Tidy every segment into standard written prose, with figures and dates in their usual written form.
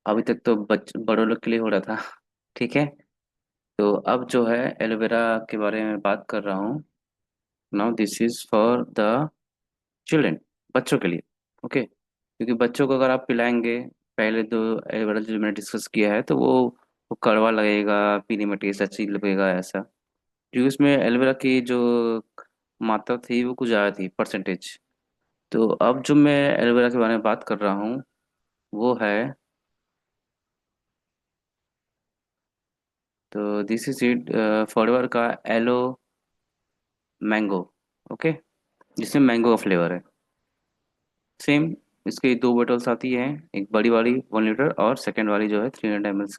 अभी तक तो बड़ों लोग के लिए हो रहा था। ठीक है। तो अब जो है एलोवेरा के बारे में बात कर रहा हूँ। Now this is for the children, बच्चों के लिए। ओके, क्योंकि बच्चों को अगर आप पिलाएंगे, पहले तो एलोवेरा जो मैंने डिस्कस किया है तो वो कड़वा लगेगा, पीने में टेस्ट अच्छी लगेगा ऐसा। क्योंकि उसमें एलोवेरा की जो मात्रा थी वो कुछ ज़्यादा थी, परसेंटेज। तो अब जो मैं एलोवेरा के बारे में बात कर रहा हूँ वो है, तो दिस इज इट फॉरएवर का एलो मैंगो। ओके, जिसमें मैंगो का फ्लेवर है। सेम, इसके दो बोतल्स आती हैं, एक बड़ी वाली 1 लीटर और सेकेंड वाली जो है 300 ml।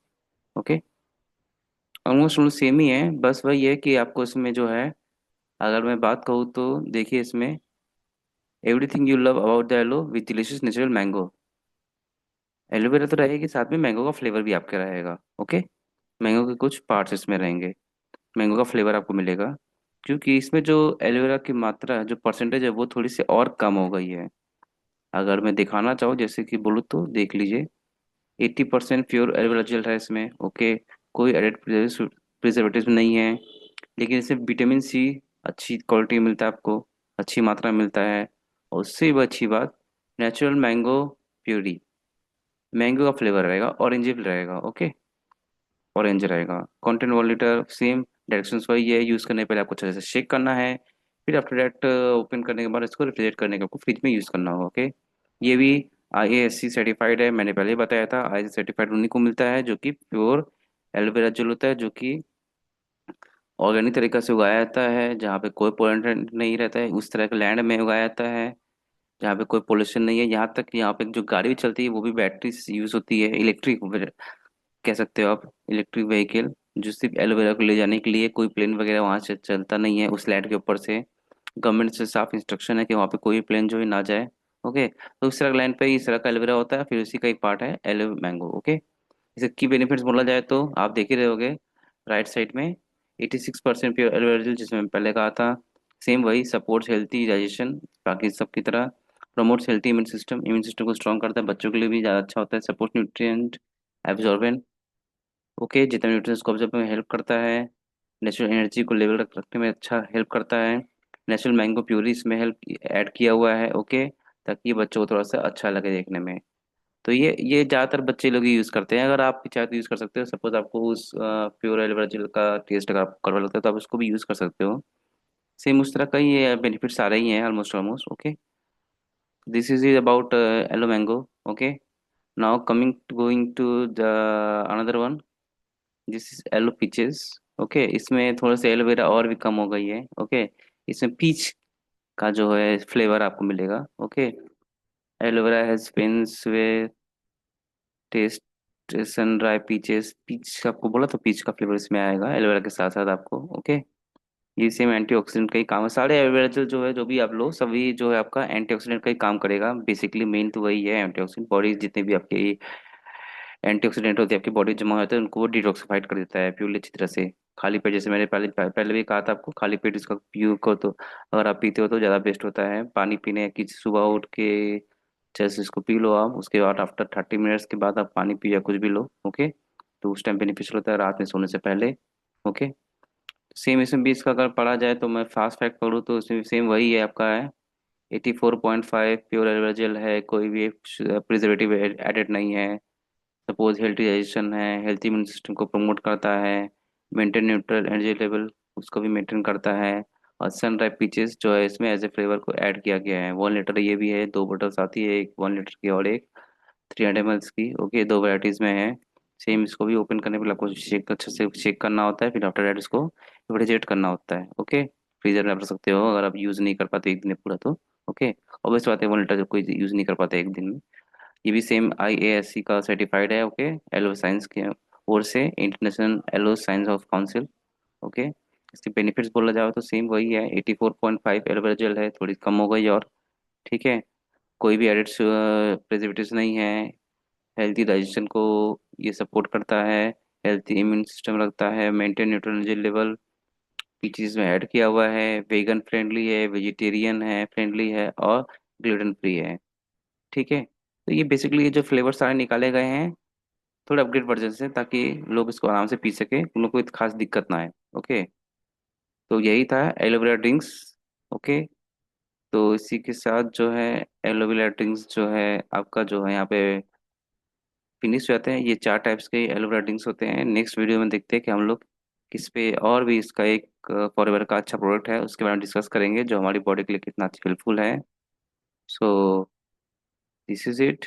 ओके, ऑलमोस्ट सेम ही है, बस वही है कि आपको इसमें जो है, अगर मैं बात कहूँ तो देखिए इसमें everything you love about the aloe with delicious natural mango. Aloe vera तो रहेगी, साथ में मैंगो का फ्लेवर भी आपके रहेगा। ओके, मैंगो के कुछ पार्ट्स इसमें रहेंगे, मैंगो का फ्लेवर आपको मिलेगा। क्योंकि इसमें जो एलोवेरा की मात्रा है, जो परसेंटेज है, वो थोड़ी सी और कम हो गई है। अगर मैं दिखाना चाहूँ जैसे कि बोलूँ तो देख लीजिए, 80% प्योर एलोवेरा जेल है इसमें। ओके, कोई एडेड प्रिजर्वेटिव नहीं है। लेकिन इसमें विटामिन सी अच्छी क्वालिटी में मिलता है आपको, अच्छी मात्रा में मिलता है। और उससे भी अच्छी बात, नेचुरल मैंगो प्यूरी, मैंगो का फ्लेवर रहेगा, ऑरेंज रहेगा। ओके, ऑरेंज रहेगा। कंटेंट 1 लीटर, सेम डायरेक्शंस वही है। यूज़ करने से पहले आपको अच्छे से शेक करना है, फिर आफ्टर दैट ओपन करने के बाद इसको रेफ्रिजरेट करने के आपको फ्रिज में यूज़ करना होगा। ओके, ये भी IASC सर्टिफाइड है, मैंने पहले ही बताया था। IASC सर्टिफाइड उन्हीं को मिलता है जो कि प्योर एलोवेरा जेल होता है, जो कि ऑर्गेनिक तरीका से उगाया जाता है, जहाँ पे कोई पोल्यूटेंट नहीं रहता है, उस तरह के लैंड में उगाया जाता है जहाँ पे कोई पोल्यूशन नहीं है। यहाँ तक कि यहाँ पे जो गाड़ी भी चलती है वो भी बैटरी से यूज़ होती है, इलेक्ट्रिक कह सकते हो आप, इलेक्ट्रिक व्हीकल, जो सिर्फ एलोवेरा को ले जाने के लिए। कोई प्लेन वगैरह वहाँ से चलता नहीं है उस लैंड के ऊपर से। गवर्नमेंट से साफ इंस्ट्रक्शन है कि वहाँ पे कोई प्लेन जो है ना जाए। ओके, तो इस तरह लैंड पे इस तरह का एलोवेरा होता है, फिर उसी का एक पार्ट है एलो मैंगो। ओके, इसे की बेनिफिट्स बोला जाए तो आप देख ही रहे होगे राइट साइड में, 86% प्योर एलोवेरा जेल, जिसमें मैंने पहले कहा था। सेम वही, सपोर्ट्स हेल्थी डाइजेशन, बाकी सब की तरह। प्रमोट्स हेल्थी इम्यून सिस्टम को स्ट्रॉन्ग करता है, बच्चों के लिए भी ज़्यादा अच्छा होता है। सपोर्ट न्यूट्रिएंट एब्जॉर्बेंट, ओके, जितना न्यूट्रिएंट्स को ऑब्जर्व में हेल्प करता है। नेचुरल एनर्जी को लेवल रखने में अच्छा हेल्प करता है। नेचुरल मैंगो प्यूरी इसमें हेल्प ऐड किया हुआ है। ओके, ताकि ये बच्चों को थोड़ा सा अच्छा लगे देखने में। तो ये ज़्यादातर बच्चे लोग ही यूज़ करते हैं। अगर आप भी चाहे तो यूज़ कर सकते हो। सपोज आपको उस प्योर एलोवेरा जेल का टेस्ट अगर आपको कड़वा लगता है तो आप उसको भी यूज़ कर सकते हो। सेम उस तरह का ही ये बेनिफिट्स आ रही हैं, almost almost. Okay, this is about aloe mango. Okay, now coming going to the another one, this is aloe peaches. Okay, इसमें थोड़ा सा एलोवेरा और भी कम हो गई है। ओके, इसमें पीच का जो है फ्लेवर आपको मिलेगा। Okay, aloe vera has pens way taste sun dry peaches, peach आपको बोला तो पीच का फ्लेवर इसमें आएगा एलोवेरा के साथ साथ आपको। ओके, ये सेम एंटीऑक्सीडेंट का ही काम है। सारे एलोवेरा जेल जो है, जो भी आप लो, सभी जो है आपका एंटीऑक्सीडेंट का ही काम करेगा। बेसिकली मेन तो वही है, एंटीऑक्सीडेंट। बॉडी जितने भी आपके एंटीऑक्सीडेंट होते हैं आपकी बॉडी जमा होते हैं, उनको वो डिटॉक्सिफाइड कर देता है प्योरली अच्छी तरह से। खाली पेट, जैसे मैंने पहले पहले भी कहा था आपको, खाली पेट इसका पियो को तो, अगर आप पीते हो तो ज़्यादा बेस्ट होता है। पानी पीने की सुबह उठ के जैसे इसको पी लो आप, उसके बाद आफ्टर 30 मिनट्स के बाद आप पानी पियो या कुछ भी लो। ओके, तो उस टाइम बेनिफिशियल होता है रात में सोने से पहले। ओके, सेम इसमें भी इसका अगर पढ़ा जाए तो मैं फास्ट फैक्ट पढ़ूँ तो इसमें भी सेम वही है आपका है। 84.5 प्योर एलोवेरा जेल है, कोई भी प्रिजर्वेटिव एडेड नहीं है। सपोज हेल्थी डाइजेशन है, हेल्थी इम्यून सिस्टम को प्रमोट करता है। मेंटेन न्यूट्रल एनर्जी लेवल, उसको भी मेंटेन करता है। और सनराइज पीचेस जो है इसमें एज ए फ्लेवर को ऐड किया गया है। 1 लीटर ये भी है, दो बोतल्स आती है, एक 1 लीटर की और एक 300 ml की। ओके, दो वैरायटीज में है। सेम, इसको भी ओपन करने के लिए आपको शेक अच्छे से शेक करना होता है, फिर आफ्टर दैट इसको रेफ्रिजरेट करना होता है। ओके, फ्रीजर में आप रख सकते हो अगर आप यूज़ नहीं कर पाते एक दिन में पूरा तो। ओके, ऑब्वियस बात है 1 लीटर जब कोई यूज़ नहीं कर पाता एक दिन में। ये भी सेम IASC का सर्टिफाइड है। ओके, एलो साइंस के ओर से, international aloe science of council. Okay, इसके बेनिफिट्स बोला जाए तो सेम वही है। 84.5 एलोवेरा जेल है, थोड़ी कम हो गई और। ठीक है, कोई भी एडिड प्रिजर्वेटिव्स नहीं है। हेल्थी डाइजेशन को ये सपोर्ट करता है, हेल्थी इम्यून सिस्टम रखता है, मेंटेन न्यूट्रल एनर्जी लेवल पीचीज में ऐड किया हुआ है। वेगन फ्रेंडली है, वेजिटेरियन है फ्रेंडली है, और ग्लूटेन फ्री है। ठीक है, तो ये बेसिकली ये जो फ्लेवर सारे निकाले गए हैं, थोड़े अपग्रेड वर्जन से, ताकि लोग इसको आराम से पी सके, उन लोग को कोई खास दिक्कत ना आए। ओके, तो यही था एलोवेरा ड्रिंक्स। ओके, तो इसी के साथ जो है एलोवेरा ड्रिंक्स जो है आपका जो है यहाँ पे फिनिश हो जाते हैं। ये 4 टाइप्स के एलोवेरा ड्रिंक्स होते हैं। नेक्स्ट वीडियो में देखते हैं कि हम लोग किस पे और भी इसका एक फॉरएवर का अच्छा प्रोडक्ट है उसके बारे में डिस्कस करेंगे, जो हमारी बॉडी के लिए कितना हेल्पफुल है। So this is it.